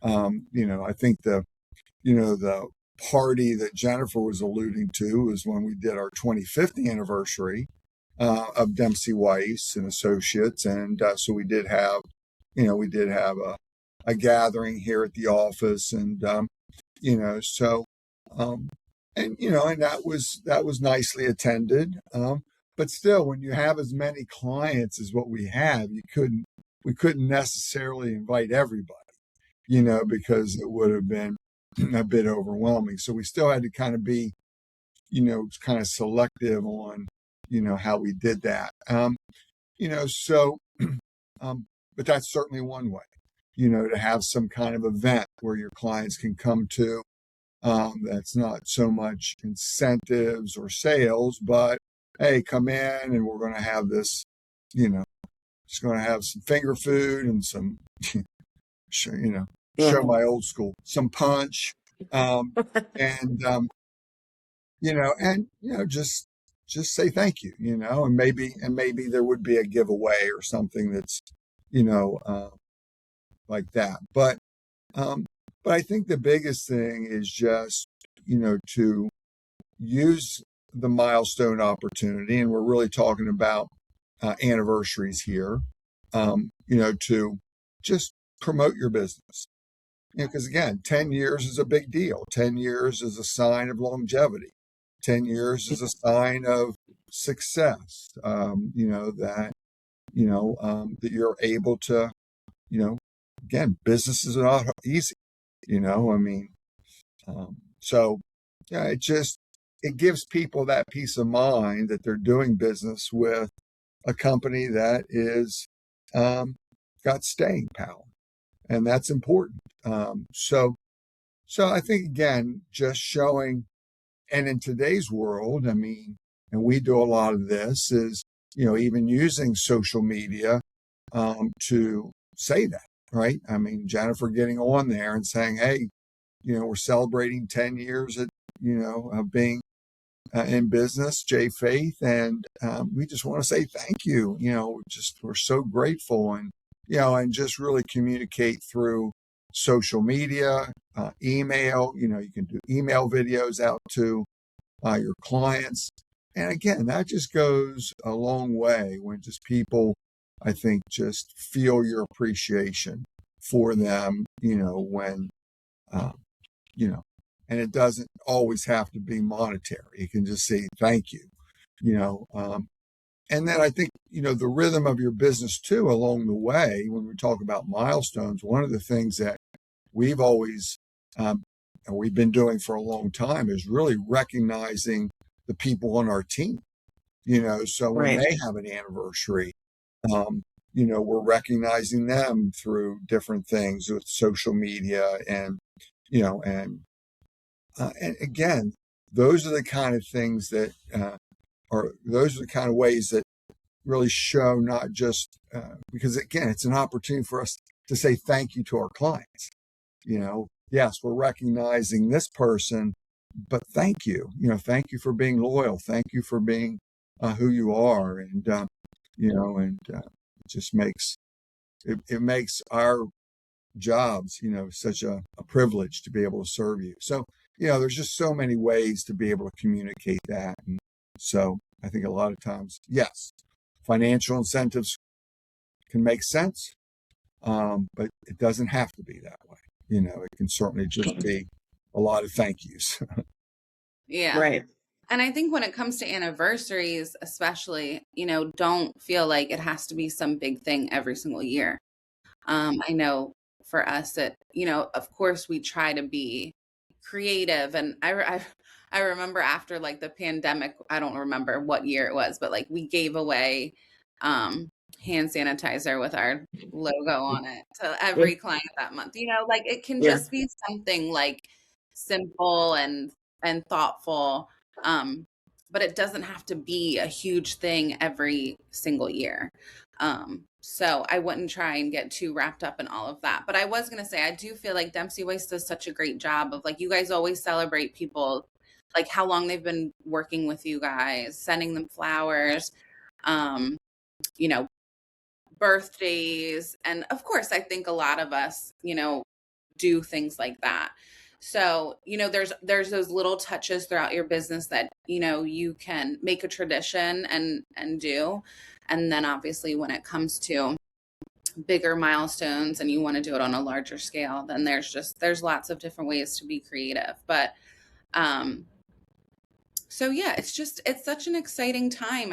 I think the party that Jennifer was alluding to is when we did our 25th anniversary of Dempsey Weiss and Associates, and so we did have a gathering here at the office, and so and that was nicely attended. But still, when you have as many clients as what we have, we couldn't necessarily invite everybody, because it would have been a bit overwhelming. So we still had to kind of be, kind of selective on, how we did that. So, but that's certainly one way, to have some kind of event where your clients can come to. That's not so much incentives or sales, but hey, come in and we're going to have this, just going to have some finger food and some, show my old school, some punch, and just say thank you, and maybe there would be a giveaway or something that's, like that. But I think the biggest thing is just, to use the milestone opportunity, and we're really talking about anniversaries here, to just promote your business. Because again, 10 years is a big deal. 10 years is a sign of longevity. 10 years is a sign of success. That you're able to, again, business is not easy. So yeah, it gives people that peace of mind that they're doing business with a company that is got staying power, and that's important. So I think, again, just showing, and in today's world, and we do a lot of this, is, even using social media to say that, right? Jennifer getting on there and saying, hey, we're celebrating 10 years of being in business, J Faith, and we just want to say thank you. We're so grateful, and and just really communicate through social media, email. You can do email videos out to your clients, and again, that just goes a long way when just people, I think, just feel your appreciation for them. When and it doesn't always have to be monetary. You can just say thank you, and then I think, the rhythm of your business too, along the way, when we talk about milestones, one of the things that we've always, and we've been doing for a long time, is really recognizing the people on our team, so when they have an anniversary, we're recognizing them through different things with social media, and again, those are the kind of things that, those are the kind of ways that really show, not just, because again, it's an opportunity for us to say thank you to our clients. Yes, we're recognizing this person, but thank you, thank you for being loyal. Thank you for being who you are. And, it just makes, it makes our jobs, such a privilege to be able to serve you. So, there's just so many ways to be able to communicate that. And so I think a lot of times, yes, financial incentives can make sense, but it doesn't have to be that way. It can certainly just be a lot of thank yous. Yeah. Right. And I think when it comes to anniversaries, especially, don't feel like it has to be some big thing every single year. I know for us that, of course we try to be creative. And I remember after like the pandemic, I don't remember what year it was, but like we gave away hand sanitizer with our logo on it to every client that month. Like it can just be something like simple and thoughtful. But it doesn't have to be a huge thing every single year. So I wouldn't try and get too wrapped up in all of that. But I was going to say, I do feel like Dempsey Weiss does such a great job of like, you guys always celebrate people, like how long they've been working with you guys, sending them flowers, birthdays. And of course, I think a lot of us, do things like that. So, there's those little touches throughout your business that, you can make a tradition and do. And then obviously when it comes to bigger milestones and you want to do it on a larger scale, then there's lots of different ways to be creative. But so yeah, it's such an exciting time. I